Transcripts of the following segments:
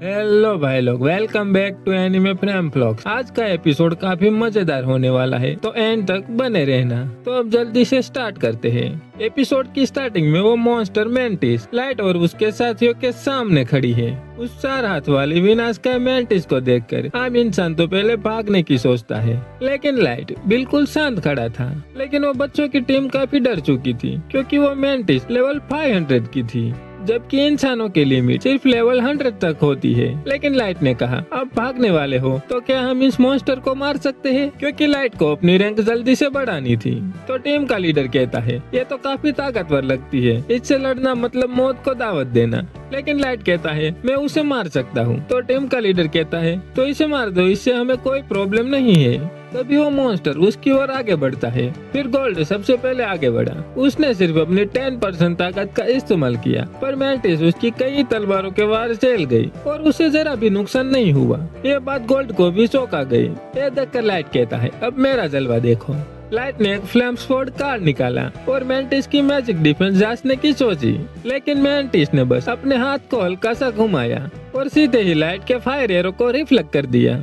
Hello भाई लोग, welcome back to anime frame vlogs. आज का एपिसोड काफी मजेदार होने वाला है, तो एंड तक बने रहना। तो अब जल्दी से स्टार्ट करते हैं। एपिसोड की स्टार्टिंग में वो मॉन्स्टर मेंटिस लाइट और उसके साथियों के सामने खड़ी है। उस 4 हाथ वाली विनाशकाय मेंटिस को देखकर आम इंसान तो पहले भागने की सोचता है, लेकिन लाइट बिल्कुल शांत खड़ा था। लेकिन वो बच्चों की टीम काफी डर चुकी थी, क्योंकि वो मेंटिस लेवल 500 की थी, जबकि इंसानों की लिमिट सिर्फ लेवल 100 तक होती है। लेकिन लाइट ने कहा, अब भागने वाले हो तो क्या हम इस मॉन्स्टर को मार सकते हैं? क्योंकि लाइट को अपनी रैंक जल्दी से बढ़ानी थी। तो टीम का लीडर कहता है, ये तो काफी ताकतवर लगती है, इससे लड़ना मतलब मौत को दावत देना। लेकिन लाइट कहता है, मैं उसे मार सकता हूँ। तो टीम का लीडर कहता है, तो इसे मार दो, इससे हमें कोई प्रॉब्लम नहीं है। तभी वो मॉन्स्टर उसकी ओर आगे बढ़ता है। फिर गोल्ड सबसे पहले आगे बढ़ा। उसने सिर्फ अपनी 10% ताकत का इस्तेमाल किया, पर मेंटिस उसकी कई तलवारों के वार झेल गई और उसे जरा भी नुकसान नहीं हुआ। ये बात गोल्ड को भी चौंका गई। ये देखकर लाइट कहता है, अब मेरा जलवा देखो। लाइट ने एक फ्लेम स्पोर्ट कार्ड निकाला और मेंटिस की मैजिक डिफेंस जांचने की सोची, लेकिन मेंटिस ने बस अपने हाथ को हल्का सा घुमाया और सीधे ही लाइट के फायर एरो को रिफ्लेक्ट कर दिया।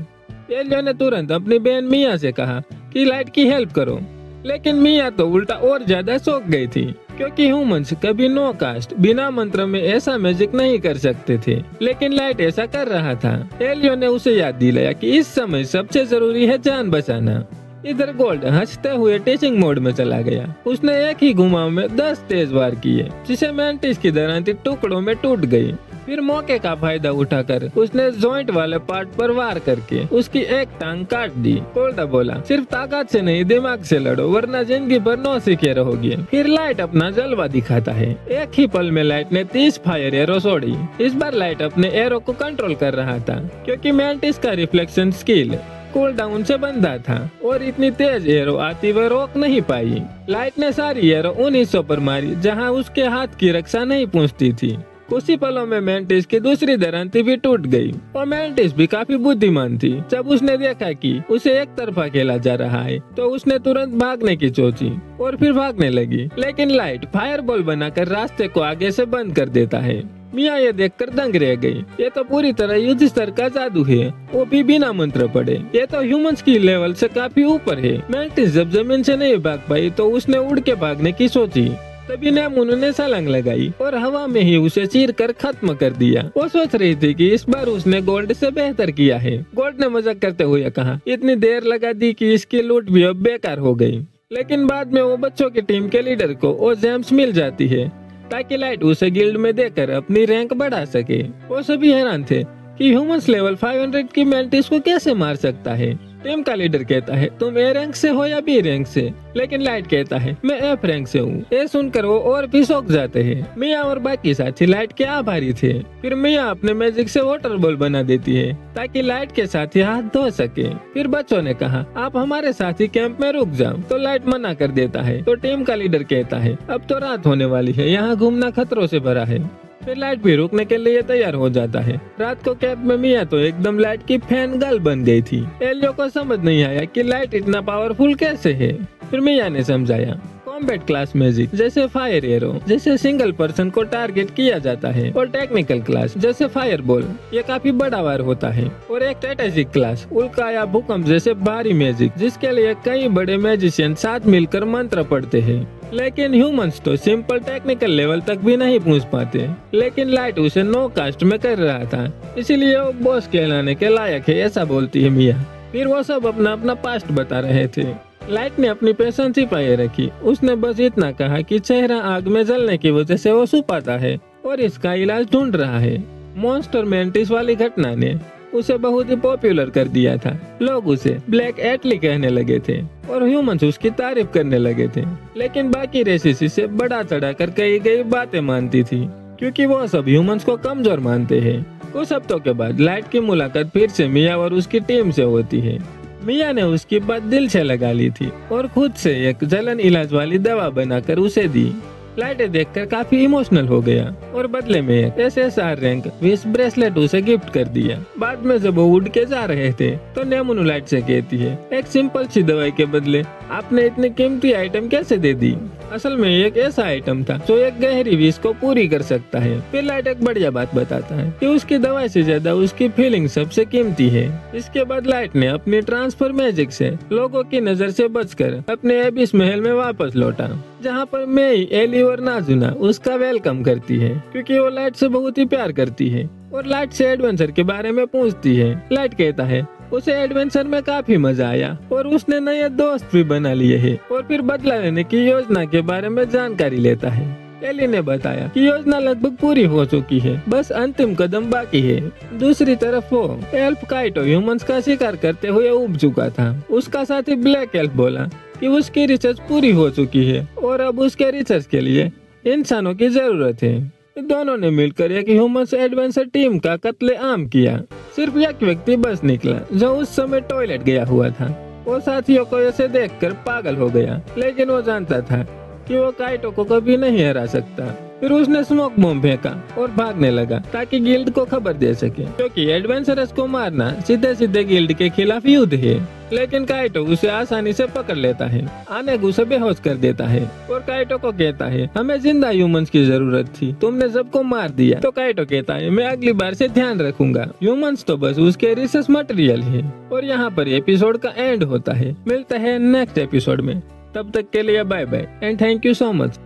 एलियो ने तुरंत अपनी बहन मिया से कहा कि लाइट की हेल्प करो, लेकिन मिया तो उल्टा और ज्यादा चौंक गई थी, क्योंकि ह्यूमंस कभी नो कास्ट बिना मंत्र में ऐसा मैजिक नहीं कर सकते थे, लेकिन लाइट ऐसा कर रहा था। एलियो ने उसे याद दिलाया कि इस समय सबसे जरूरी है जान बचाना। इधर गोल्ड हंसते हुए टीचिंग मोड में चला गया। उसने एक ही घुमाव में 10 तेज वार किए, जिसे मेंटिस की दरांती टुकड़ों में टूट गई। फिर मौके का फायदा उठाकर उसने जॉइंट वाले पार्ट पर वार करके उसकी एक टांग काट दी। गोल्डा बोला, सिर्फ ताकत से नहीं दिमाग से लड़ो, वरना जिंदगी भर नौसिखिए रहोगे। फिर लाइट अपना जलवा दिखाता है। एक ही पल में लाइट ने 30 फायर एरो छोड़ी। इस बार लाइट अपने एरो को कंट्रोल कर रहा था, क्योंकि मेंटिस का रिफ्लेक्शन स्किल कूल डाउन से बंधा था और इतनी तेज एरो आती वह रोक नहीं पाई। लाइट ने सारी एरो उन हिस्सों पर मारी जहां उसके हाथ की रक्षा नहीं पहुंचती थी। कुछ ही पलों में मेंटिस की दूसरी दरांती भी टूट गई और मेंटिस भी काफी बुद्धिमान थी। जब उसने देखा कि उसे एक तरफा खेला जा रहा है, तो उसने तुरंत भागने की सोची और फिर भागने लगी। लेकिन लाइट फायर बॉल बनाकर रास्ते को आगे से बंद कर देता है। मिया ये देखकर दंग रह गई। ये तो पूरी तरह युद्ध स्तर का जादू है, वो भी बिना मंत्र पढ़े। ये तो ह्यूमंस की लेवल से काफी ऊपर है। मेंटिस जब जमीन से नहीं भाग पाई, तो उसने उड़ के भागने की सोची। तभी नेमुन ने छलांग लगाई और हवा में ही उसे चीर कर खत्म कर दिया। वो सोच रही थी कि इस बार उसने गोल्ड से बेहतर किया है। गोल्ड ने मजाक करते हुए कहा, इतनी देर लगा दी कि इसकी लूट भी अब बेकार हो गई। लेकिन बाद में वो बच्चों की टीम के लीडर को वो जेम्स मिल जाती है, ताकि लाइट उसे गिल्ड में देकर अपनी रैंक बढ़ा सके। वो सभी हैरान थे कि ह्यूमंस लेवल 500 की मेंटिस को कैसे मार सकता है। टीम का लीडर कहता है, तुम ए रैंक से हो या बी रैंक से? लेकिन लाइट कहता है, मैं एफ रैंक से हूँ। ये सुनकर वो और भी शौक जाते हैं। मिया और बाकी साथी लाइट के आभारी थे। फिर मिया अपने मैजिक से वाटर बॉल बना देती है, ताकि लाइट के साथी हाथ धो सके। फिर बच्चों ने कहा, आप हमारे साथी कैंप में रुक जाओ, तो लाइट मना कर देता है। तो टीम का लीडर कहता है, अब तो रात होने वाली है, यहाँ घूमना खतरों से भरा है। फिर लाइट भी रुकने के लिए तैयार हो जाता है। रात को कैंप में मिया तो एकदम लाइट की फैन गर्ल बन गई थी। एलियो को समझ नहीं आया कि लाइट इतना पावरफुल कैसे है। फिर मिया ने समझाया, कॉम्बैट क्लास मैजिक जैसे फायर एरो, जैसे सिंगल पर्सन को टारगेट किया जाता है, और टेक्निकल क्लास जैसे फायर बॉल, ये काफी बड़ा वार होता है। और एक स्ट्रेटेजिक क्लास उल्का या भूकंप जैसे भारी मैजिक, जिसके लिए कई बड़े मैजिशियन साथ मिलकर मंत्र पढ़ते हैं। लेकिन ह्यूमंस तो सिंपल टेक्निकल लेवल तक भी नहीं पहुंच पाते। लेकिन लाइट उसे नो कास्ट में कर रहा था, इसीलिए वो बॉस कहलाने के लायक है, ऐसा बोलती है मिया। फिर वो सब अपना अपना पास्ट बता रहे थे। लाइट ने अपनी पेशेंस छिपाए रखी। उसने बस इतना कहा कि चेहरा आग में जलने की वजह से वो छुपाता है और इसका इलाज ढूंढ रहा है। मॉन्स्टर मेंटिस वाली घटना ने उसे बहुत ही पॉपुलर कर दिया था। लोग उसे ब्लैक एटली कहने लगे थे और ह्यूमंस उसकी तारीफ करने लगे थे। लेकिन बाकी रेसिस इसे बड़ा चढ़ाकर कही गई बातें मानती थी, क्योंकि वो सब ह्यूमंस को कमजोर मानते हैं। कुछ हफ्तों के बाद लाइट की मुलाकात फिर से मिया और उसकी टीम से होती है। मिया ने उसकी बात दिल से लगा ली थी और खुद से एक जलन इलाज वाली दवा बनाकर उसे दी। लाइट देखकर काफी इमोशनल हो गया और बदले में एक SSR रैंक विश ब्रेसलेट उसे गिफ्ट कर दिया। बाद में जब वो उड़ के जा रहे थे, तो नेमुन लाइट से कहती है, एक सिंपल सी दवाई के बदले आपने इतनी कीमती आइटम कैसे दे दी? असल में एक ऐसा आइटम था जो एक गहरी विश को पूरी कर सकता है। फिर लाइट एक बढ़िया बात बताता है कि उसकी दवाई से ज्यादा उसकी फीलिंग सबसे कीमती है। इसके बाद लाइट ने अपनी ट्रांसफर मैजिक से लोगों की नजर से बचकर अपने एबिस महल में वापस लौटा, जहाँ पर मेई, एली और नाजुना उसका वेलकम करती है, क्योंकि वो लाइट से बहुत ही प्यार करती है और लाइट से एडवेंचर के बारे में पूछती है। लाइट कहता है उसे एडवेंचर में काफी मजा आया और उसने नए दोस्त भी बना लिए हैं, और फिर बदला लेने की योजना के बारे में जानकारी लेता है। एली ने बताया कि योजना लगभग पूरी हो चुकी है, बस अंतिम कदम बाकी है। दूसरी तरफ वो एल्फ काइटो ह्यूमंस का शिकार करते हुए उब चुका था। उसका साथी ब्लैक एल्फ बोला कि उसकी रिसर्च पूरी हो चुकी है और अब उसके रिसर्च के लिए इंसानों की जरूरत है। दोनों ने मिलकर एक ह्यूमंस एडवेंचर टीम का कत्लेआम किया। सिर्फ एक व्यक्ति बस निकला जो उस समय टॉयलेट गया हुआ था। वो साथियों को ऐसे देखकर पागल हो गया, लेकिन वो जानता था कि वो काइटो को कभी नहीं हरा सकता। फिर उसने स्मोक बम फेंका और भागने लगा ताकि गिल्ड को खबर दे सके, क्योंकि एडवेंचरस को मारना सीधे सीधे गिल्ड के खिलाफ युद्ध है। लेकिन काइटो उसे आसानी से पकड़ लेता है, आने उसे बेहोश कर देता है और काइटो को कहता है हमें जिंदा ह्यूमंस की जरूरत थी, तुमने सबको मार दिया। तो काइटो कहता है मैं अगली बार से ध्यान रखूंगा, ह्यूमंस तो बस उसके रिसर्च मटेरियल है। और यहाँ पर एपिसोड का एंड होता है। मिलता है नेक्स्ट एपिसोड में, तब तक के लिए bye bye and thank you so much.